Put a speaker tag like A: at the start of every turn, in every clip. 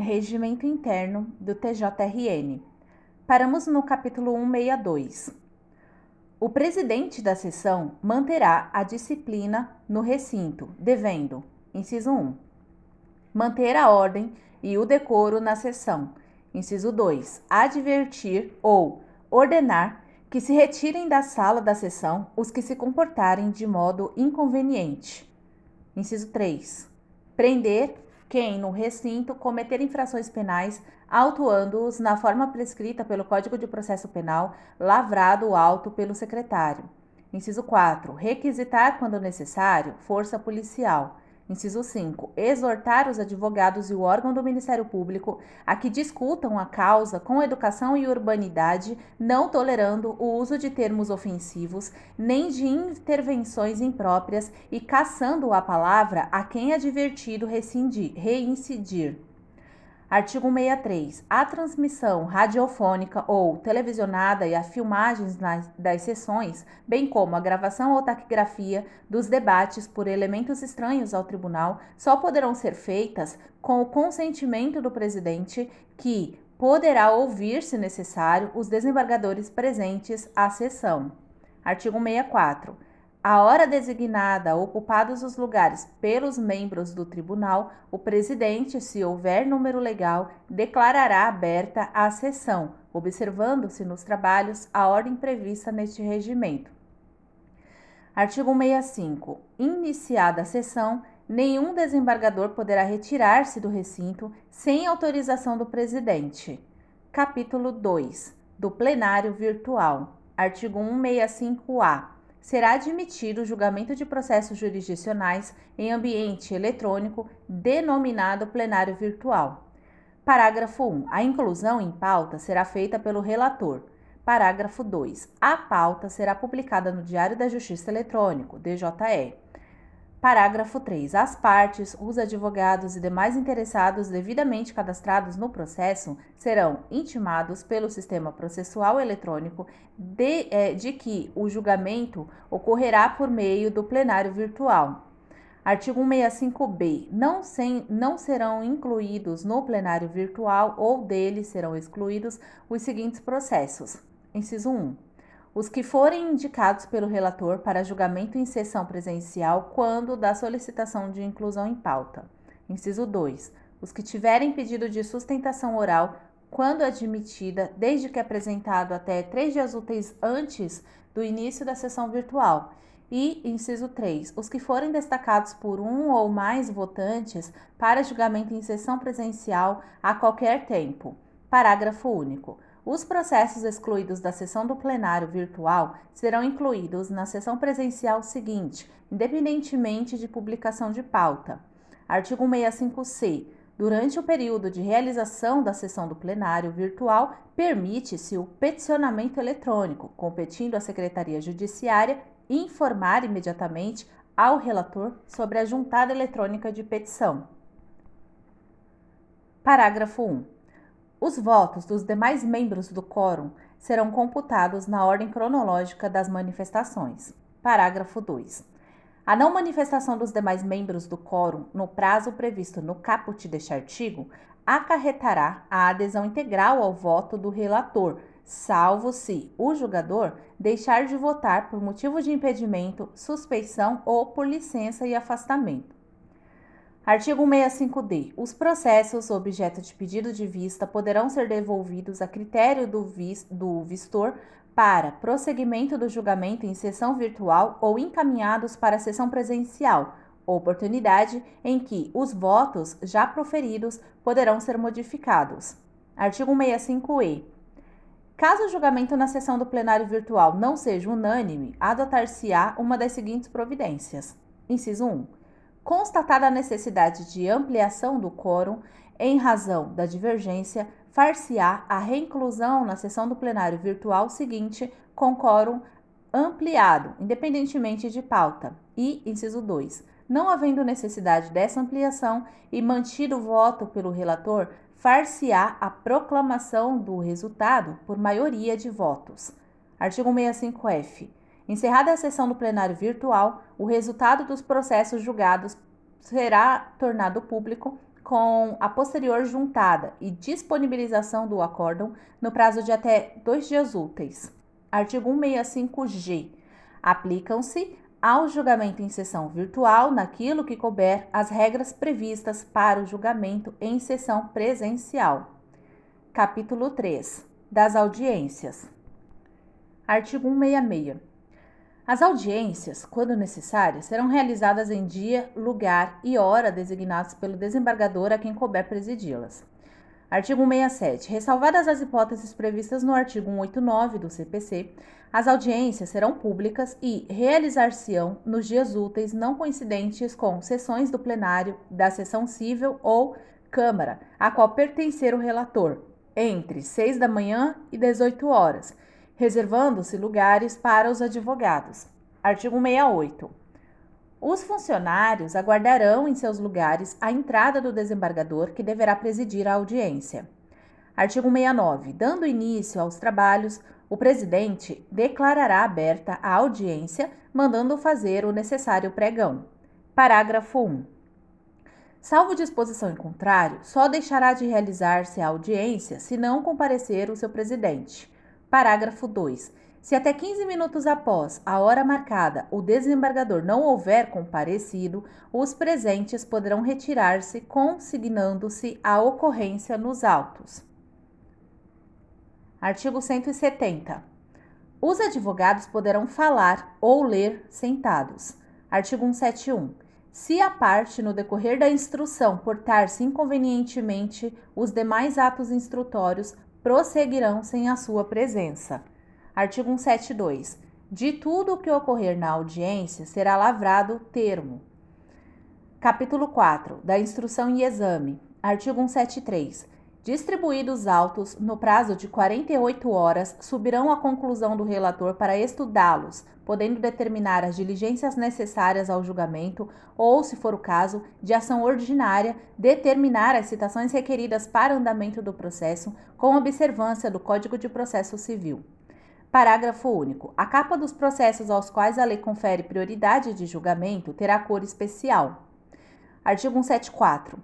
A: Regimento Interno do TJRN. Paramos no capítulo 162. O presidente da sessão manterá a disciplina no recinto, devendo, inciso 1, manter a ordem e o decoro na sessão, inciso 2, advertir ou ordenar que se retirem da sala da sessão os que se comportarem de modo inconveniente, inciso 3, prender quem no recinto cometer infrações penais, autuando-os na forma prescrita pelo Código de Processo Penal, lavrado o auto pelo secretário. Inciso 4. Requisitar, quando necessário, força policial. Inciso 5. Exortar os advogados e o órgão do Ministério Público a que discutam a causa com educação e urbanidade, não tolerando o uso de termos ofensivos, nem de intervenções impróprias e cassando a palavra a quem advertido reincidir. Artigo 63. A transmissão radiofônica ou televisionada e a filmagens das sessões, bem como a gravação ou taquigrafia dos debates por elementos estranhos ao tribunal, só poderão ser feitas com o consentimento do presidente, que poderá ouvir, se necessário, os desembargadores presentes à sessão. Artigo 64. A hora designada, ocupados os lugares pelos membros do tribunal, o presidente, se houver número legal, declarará aberta a sessão, observando-se nos trabalhos a ordem prevista neste regimento. Artigo 65. Iniciada a sessão, nenhum desembargador poderá retirar-se do recinto sem autorização do presidente. Capítulo 2. Do plenário virtual. Artigo 165-A. Será admitido o julgamento de processos jurisdicionais em ambiente eletrônico denominado plenário virtual. Parágrafo 1. A inclusão em pauta será feita pelo relator. Parágrafo 2. A pauta será publicada no Diário da Justiça Eletrônico, DJE. Parágrafo 3. As partes, os advogados e demais interessados devidamente cadastrados no processo serão intimados pelo sistema processual eletrônico de que o julgamento ocorrerá por meio do plenário virtual. Artigo 165-B. Não serão incluídos no plenário virtual ou dele serão excluídos os seguintes processos. Inciso 1. Os que forem indicados pelo relator para julgamento em sessão presencial quando da solicitação de inclusão em pauta. Inciso 2. Os que tiverem pedido de sustentação oral quando admitida, desde que apresentado até 3 dias úteis antes do início da sessão virtual. E, inciso 3, os que forem destacados por um ou mais votantes para julgamento em sessão presencial a qualquer tempo. Parágrafo único. Os processos excluídos da sessão do plenário virtual serão incluídos na sessão presencial seguinte, independentemente de publicação de pauta. Artigo 165-C. Durante o período de realização da sessão do plenário virtual, permite-se o peticionamento eletrônico, competindo à Secretaria Judiciária informar imediatamente ao relator sobre a juntada eletrônica de petição. Parágrafo 1. Os votos dos demais membros do quórum serão computados na ordem cronológica das manifestações. Parágrafo 2. A não manifestação dos demais membros do quórum no prazo previsto no caput deste artigo acarretará a adesão integral ao voto do relator, salvo se o julgador deixar de votar por motivo de impedimento, suspeição ou por licença e afastamento. Artigo 165-D. Os processos objeto de pedido de vista poderão ser devolvidos a critério do vistor para prosseguimento do julgamento em sessão virtual ou encaminhados para a sessão presencial, oportunidade em que os votos já proferidos poderão ser modificados. Artigo 165-E. Caso o julgamento na sessão do plenário virtual não seja unânime, adotar-se-á uma das seguintes providências. Inciso 1. Constatada a necessidade de ampliação do quórum em razão da divergência, far-se-á a reinclusão na sessão do plenário virtual seguinte com quórum ampliado, independentemente de pauta. E, inciso 2, não havendo necessidade dessa ampliação e mantido o voto pelo relator, far-se-á a proclamação do resultado por maioria de votos. Artigo 165-F. Encerrada a sessão do plenário virtual, o resultado dos processos julgados será tornado público com a posterior juntada e disponibilização do acórdão no prazo de até 2 dias úteis. Artigo 165-G. Aplicam-se ao julgamento em sessão virtual naquilo que couber as regras previstas para o julgamento em sessão presencial. Capítulo 3. Das audiências. Artigo 166. As audiências, quando necessárias, serão realizadas em dia, lugar e hora designados pelo desembargador a quem couber presidi-las. Artigo 167. Ressalvadas as hipóteses previstas no artigo 189 do CPC, as audiências serão públicas e realizar-se-ão nos dias úteis não coincidentes com sessões do plenário da sessão cível ou Câmara, a qual pertencer o relator, entre 6 da manhã e 18 horas, reservando-se lugares para os advogados. Artigo 168. Os funcionários aguardarão em seus lugares a entrada do desembargador, que deverá presidir a audiência. Artigo 169. Dando início aos trabalhos, o presidente declarará aberta a audiência, mandando fazer o necessário pregão. Parágrafo 1. Salvo disposição em contrário, só deixará de realizar-se a audiência se não comparecer o seu presidente. Parágrafo 2. Se até 15 minutos após a hora marcada o desembargador não houver comparecido, os presentes poderão retirar-se, consignando-se a ocorrência nos autos. Artigo 170. Os advogados poderão falar ou ler sentados. Artigo 171. Se a parte, no decorrer da instrução, portar-se inconvenientemente, os demais atos instrutórios prosseguirão sem a sua presença. Artigo 172. De tudo o que ocorrer na audiência será lavrado termo. Capítulo 4. Da instrução e exame. Artigo 173. Distribuídos autos, no prazo de 48 horas, subirão à conclusão do relator para estudá-los, podendo determinar as diligências necessárias ao julgamento ou, se for o caso, de ação ordinária, determinar as citações requeridas para andamento do processo, com observância do Código de Processo Civil. Parágrafo único. A capa dos processos aos quais a lei confere prioridade de julgamento terá cor especial. Artigo 174.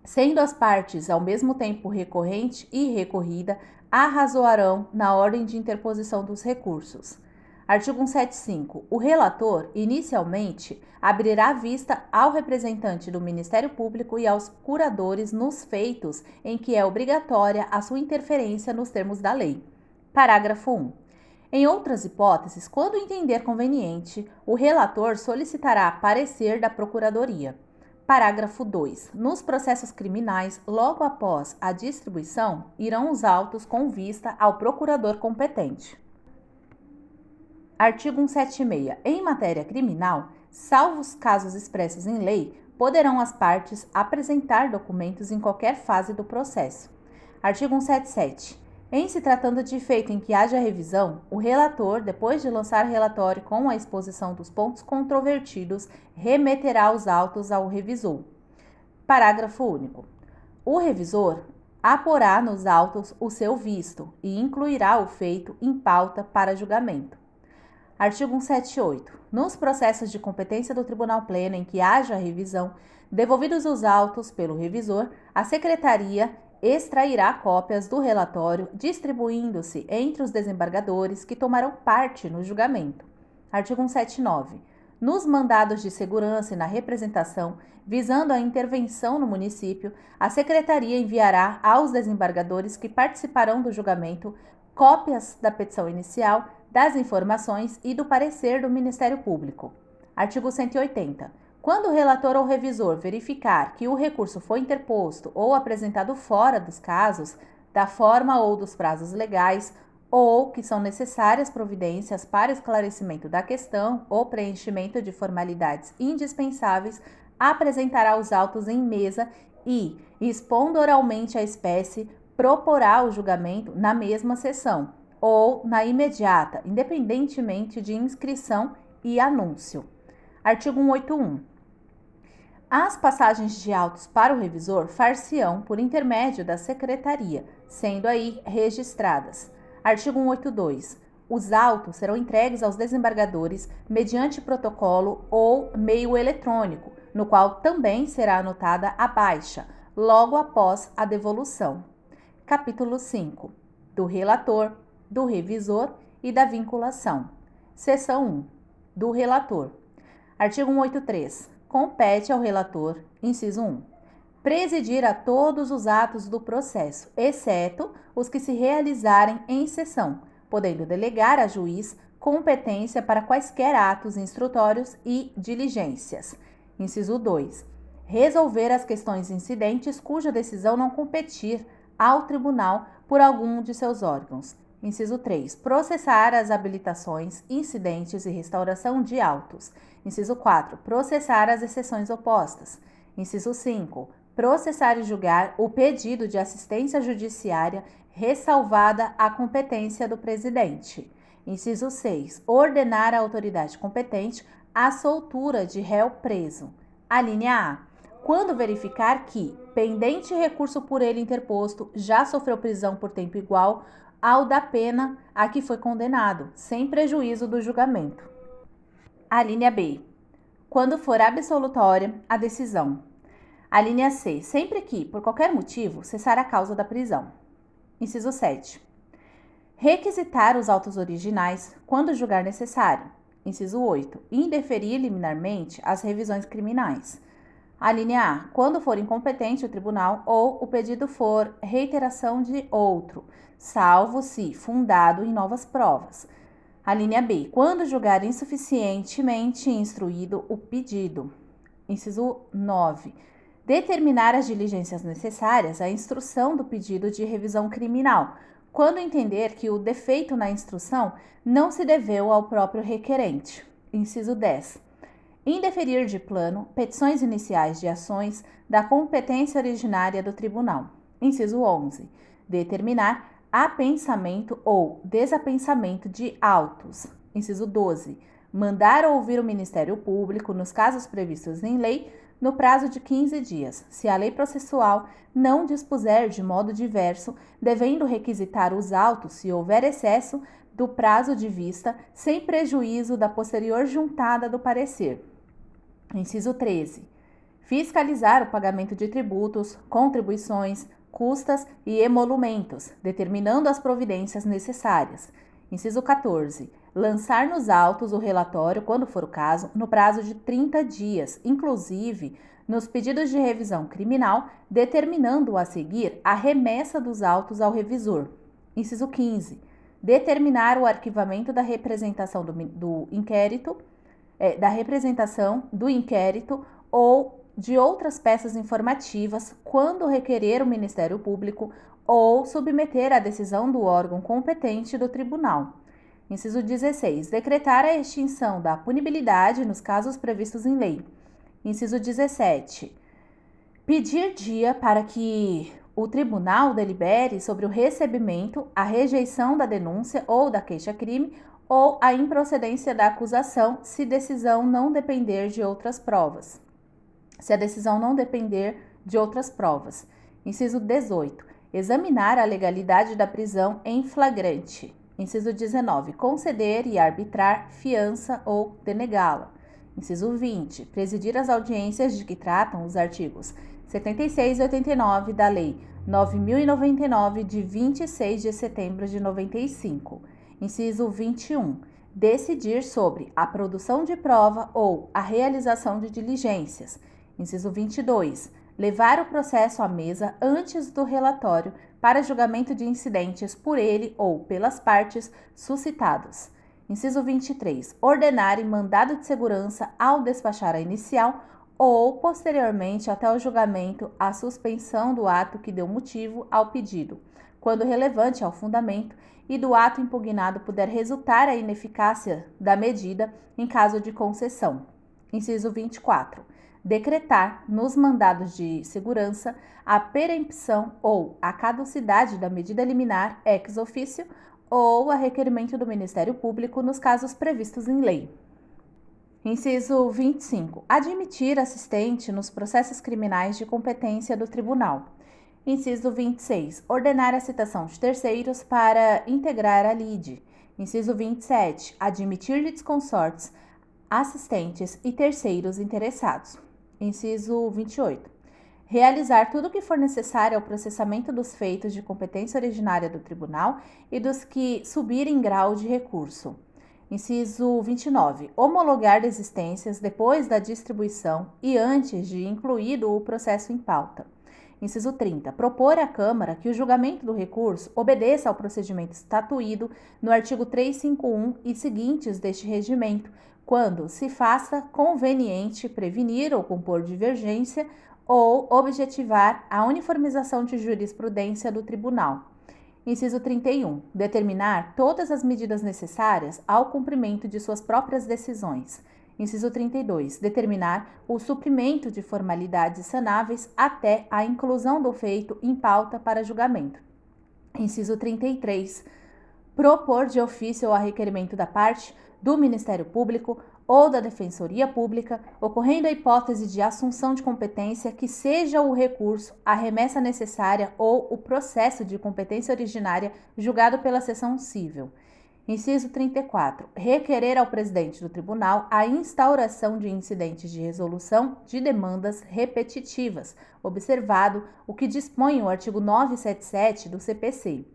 A: Sendo as partes ao mesmo tempo recorrente e recorrida, arrazoarão na ordem de interposição dos recursos. Artigo 175. O relator, inicialmente, abrirá vista ao representante do Ministério Público e aos curadores nos feitos em que é obrigatória a sua interferência nos termos da lei. Parágrafo 1. Em outras hipóteses, quando entender conveniente, o relator solicitará parecer da Procuradoria. Parágrafo 2. Nos processos criminais, logo após a distribuição, irão os autos com vista ao procurador competente. Artigo 176. Em matéria criminal, salvo os casos expressos em lei, poderão as partes apresentar documentos em qualquer fase do processo. Artigo 177. Em se tratando de feito em que haja revisão, o relator, depois de lançar relatório com a exposição dos pontos controvertidos, remeterá os autos ao revisor. Parágrafo único. O revisor aporá nos autos o seu visto e incluirá o feito em pauta para julgamento. Artigo 178. Nos processos de competência do Tribunal Pleno em que haja revisão, devolvidos os autos pelo revisor, a Secretaria extrairá cópias do relatório, distribuindo-se entre os desembargadores que tomarão parte no julgamento. Artigo 179. Nos mandados de segurança e na representação, visando a intervenção no município, a Secretaria enviará aos desembargadores que participarão do julgamento cópias da petição inicial, das informações e do parecer do Ministério Público. Artigo 180. Quando o relator ou revisor verificar que o recurso foi interposto ou apresentado fora dos casos, da forma ou dos prazos legais, ou que são necessárias providências para esclarecimento da questão ou preenchimento de formalidades indispensáveis, apresentará os autos em mesa e, expondo oralmente a espécie, proporá o julgamento na mesma sessão ou na imediata, independentemente de inscrição e anúncio. Artigo 181. As passagens de autos para o revisor far-se-ão por intermédio da Secretaria, sendo aí registradas. Artigo 182. Os autos serão entregues aos desembargadores mediante protocolo ou meio eletrônico, no qual também será anotada a baixa, logo após a devolução. Capítulo 5. Do relator, do revisor e da vinculação. Seção 1. Do relator. Artigo 183. Compete ao relator, inciso 1, presidir a todos os atos do processo, exceto os que se realizarem em sessão, podendo delegar a juiz competência para quaisquer atos instrutórios e diligências. Inciso 2. Resolver as questões incidentes cuja decisão não competir ao tribunal por algum de seus órgãos. Inciso 3. Processar as habilitações, incidentes e restauração de autos. Inciso 4. Processar as exceções opostas. Inciso 5. Processar e julgar o pedido de assistência judiciária ressalvada a competência do presidente. Inciso 6. Ordenar à autoridade competente a soltura de réu preso. A linha A. Quando verificar que, pendente recurso por ele interposto, já sofreu prisão por tempo igual ao da pena a que foi condenado, sem prejuízo do julgamento. A linha B. Quando for absolutória a decisão. A linha C. Sempre que, por qualquer motivo, cessar a causa da prisão. Inciso 7. Requisitar os autos originais quando julgar necessário. Inciso 8. Indeferir liminarmente as revisões criminais. A linha A. Quando for incompetente o tribunal ou o pedido for reiteração de outro, salvo se fundado em novas provas. A linha B. Quando julgar insuficientemente instruído o pedido. Inciso 9. Determinar as diligências necessárias à instrução do pedido de revisão criminal, quando entender que o defeito na instrução não se deveu ao próprio requerente. Inciso 10. Indeferir de plano petições iniciais de ações da competência originária do tribunal. Inciso 11. Determinar apensamento ou desapensamento de autos. Inciso 12. Mandar ouvir o Ministério Público nos casos previstos em lei no prazo de 15 dias, se a lei processual não dispuser de modo diverso, devendo requisitar os autos se houver excesso do prazo de vista, sem prejuízo da posterior juntada do parecer. Inciso 13. Fiscalizar o pagamento de tributos, contribuições, custas e emolumentos, determinando as providências necessárias. Inciso 14. Lançar nos autos o relatório, quando for o caso, no prazo de 30 dias, inclusive nos pedidos de revisão criminal, determinando a seguir a remessa dos autos ao revisor. Inciso 15. Determinar o arquivamento da representação do inquérito ou de outras peças informativas quando requerer o Ministério Público ou submeter a decisão do órgão competente do tribunal. Inciso 16. Decretar a extinção da punibilidade nos casos previstos em lei. Inciso 17. Pedir dia para que o tribunal delibere sobre o recebimento, a rejeição da denúncia ou da queixa-crime ou a improcedência da acusação, se a decisão não depender de outras provas. Inciso 18. Examinar a legalidade da prisão em flagrante. Inciso 19. Conceder e arbitrar fiança ou denegá-la. Inciso 20. Presidir as audiências de que tratam os artigos 76 e 89 da Lei 9.099, de 26 de setembro de 95. Inciso 21. Decidir sobre a produção de prova ou a realização de diligências. Inciso 22. Levar o processo à mesa antes do relatório para julgamento de incidentes por ele ou pelas partes suscitados. Inciso 23. Ordenar em mandado de segurança ao despachar a inicial ou, posteriormente, até o julgamento, a suspensão do ato que deu motivo ao pedido, quando relevante ao fundamento, e do ato impugnado puder resultar a ineficácia da medida em caso de concessão. Inciso 24. Decretar, nos mandados de segurança, a perempção ou a caducidade da medida liminar ex officio ou a requerimento do Ministério Público nos casos previstos em lei. Inciso 25. Admitir assistente nos processos criminais de competência do tribunal. Inciso 26. Ordenar a citação de terceiros para integrar a lide. Inciso 27. Admitir litisconsortes, assistentes e terceiros interessados. Inciso 28. realizar tudo o que for necessário ao processamento dos feitos de competência originária do tribunal e dos que subirem grau de recurso. Inciso 29. Homologar desistências depois da distribuição e antes de incluído o processo em pauta. Inciso 30. Propor à Câmara que o julgamento do recurso obedeça ao procedimento estatuído no artigo 351 e seguintes deste regimento, quando se faça conveniente prevenir ou compor divergência ou objetivar a uniformização de jurisprudência do Tribunal. Inciso 31. Determinar todas as medidas necessárias ao cumprimento de suas próprias decisões. Inciso 32. Determinar o suprimento de formalidades sanáveis até a inclusão do feito em pauta para julgamento. Inciso 33. Propor de ofício ou a requerimento da parte, do Ministério Público ou da Defensoria Pública, ocorrendo a hipótese de assunção de competência, que seja o recurso, a remessa necessária ou o processo de competência originária julgado pela seção cível. Inciso 34. Requerer ao presidente do tribunal a instauração de incidentes de resolução de demandas repetitivas, observado o que dispõe o artigo 977 do CPC.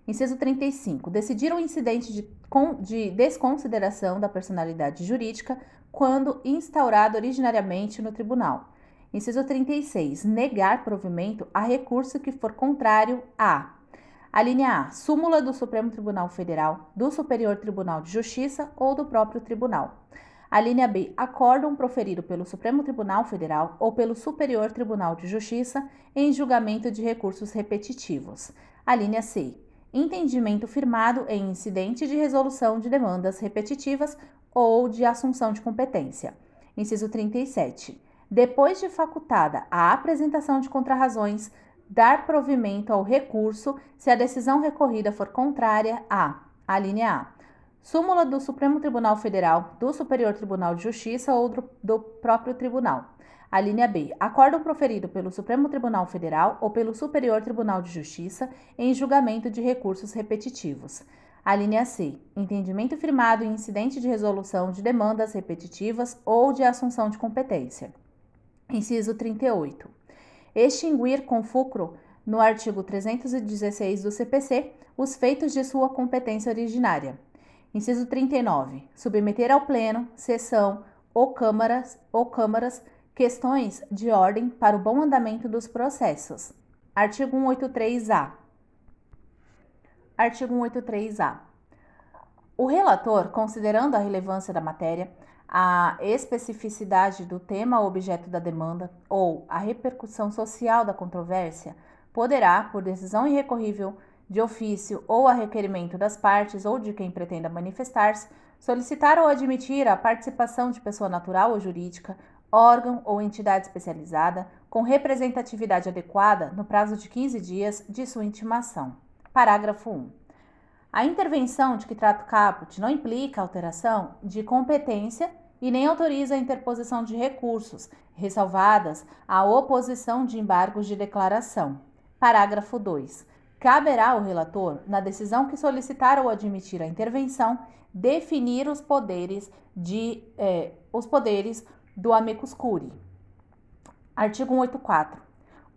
A: Inciso 35. Decidir o incidente de desconsideração da personalidade jurídica quando instaurado originariamente no tribunal. Inciso 36. Negar provimento a recurso que for contrário a linha A. Súmula do Supremo Tribunal Federal, do Superior Tribunal de Justiça ou do próprio tribunal. A linha B. Acórdão proferido pelo Supremo Tribunal Federal ou pelo Superior Tribunal de Justiça em julgamento de recursos repetitivos. A linha C. Entendimento firmado em incidente de resolução de demandas repetitivas ou de assunção de competência. Inciso 37. Depois de facultada a apresentação de contrarrazões, dar provimento ao recurso se a decisão recorrida for contrária a linha A. Súmula do Supremo Tribunal Federal, do Superior Tribunal de Justiça ou do próprio tribunal. A linha B. Acórdão proferido pelo Supremo Tribunal Federal ou pelo Superior Tribunal de Justiça em julgamento de recursos repetitivos. A linha C. Entendimento firmado em incidente de resolução de demandas repetitivas ou de assunção de competência. Inciso 38. Extinguir com fulcro, no artigo 316 do CPC, os feitos de sua competência originária. Inciso 39. Submeter ao Pleno, sessão ou câmaras questões de ordem para o bom andamento dos processos. Artigo 183-A. Artigo 183-A. O relator, considerando a relevância da matéria, a especificidade do tema objeto da demanda ou a repercussão social da controvérsia, poderá, por decisão irrecorrível, de ofício ou a requerimento das partes ou de quem pretenda manifestar-se, solicitar ou admitir a participação de pessoa natural ou jurídica, órgão ou entidade especializada, com representatividade adequada no prazo de 15 dias de sua intimação. Parágrafo 1. A intervenção de que trata o caput não implica alteração de competência e nem autoriza a interposição de recursos, ressalvadas a oposição de embargos de declaração. Parágrafo 2. Caberá ao relator, na decisão que solicitar ou admitir a intervenção, definir os poderes do amicus curiae. Artigo 184.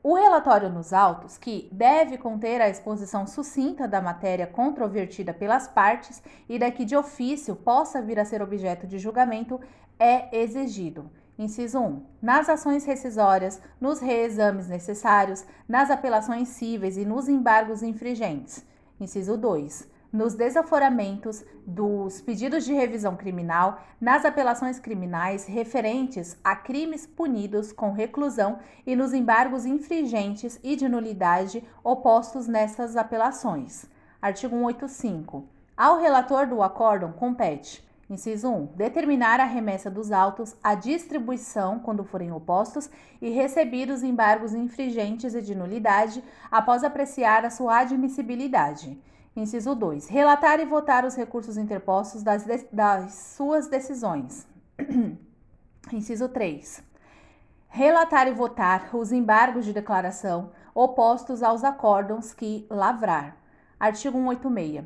A: O relatório nos autos, que deve conter a exposição sucinta da matéria controvertida pelas partes e da que de ofício possa vir a ser objeto de julgamento, é exigido. Inciso 1. Nas ações rescisórias, nos reexames necessários, nas apelações cíveis e nos embargos infringentes. Inciso 2. Nos desaforamentos dos pedidos de revisão criminal, nas apelações criminais referentes a crimes punidos com reclusão e nos embargos infringentes e de nulidade opostos nessas apelações. Artigo 185. Ao relator do acórdão compete: inciso 1. Determinar a remessa dos autos, a distribuição, quando forem opostos, e recebidos embargos infringentes e de nulidade, após apreciar a sua admissibilidade. Inciso 2. Relatar e votar os recursos interpostos das suas decisões. Inciso 3. Relatar e votar os embargos de declaração opostos aos acórdãos que lavrar. Artigo 186.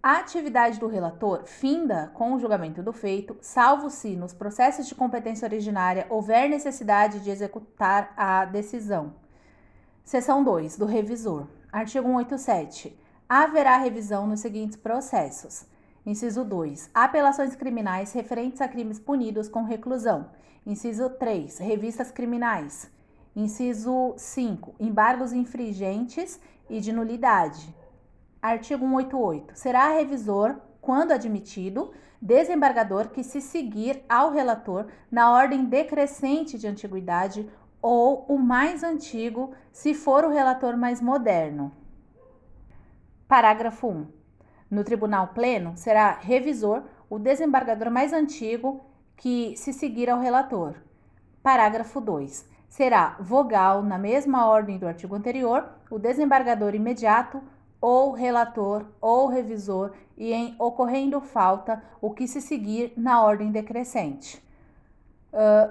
A: A atividade do relator finda com o julgamento do feito, salvo se, nos processos de competência originária, houver necessidade de executar a decisão. Seção 2, do revisor. Artigo 187. Haverá revisão nos seguintes processos. Inciso 2. Apelações criminais referentes a crimes punidos com reclusão. Inciso 3. Revistas criminais. Inciso 5. Embargos infringentes e de nulidade. Artigo 188. Será revisor, quando admitido, desembargador que se seguir ao relator na ordem decrescente de antiguidade ou o mais antigo, se for o relator mais moderno. Parágrafo 1. No Tribunal Pleno, será revisor o desembargador mais antigo que se seguir ao relator. Parágrafo 2. Será vogal, na mesma ordem do artigo anterior, o desembargador imediato ou relator ou revisor e, em ocorrendo falta, o que se seguir na ordem decrescente.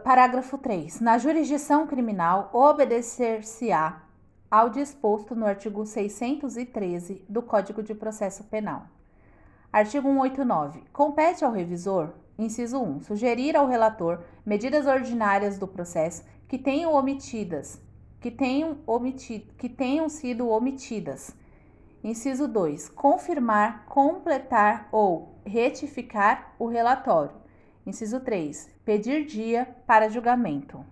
A: Parágrafo 3. Na jurisdição criminal, obedecer-se-á ao disposto no artigo 613 do Código de Processo Penal. Artigo 189. Compete ao revisor, inciso 1, sugerir ao relator medidas ordinárias do processo que tenham sido omitidas. Inciso 2. Confirmar, completar ou retificar o relatório. Inciso 3. Pedir dia para julgamento.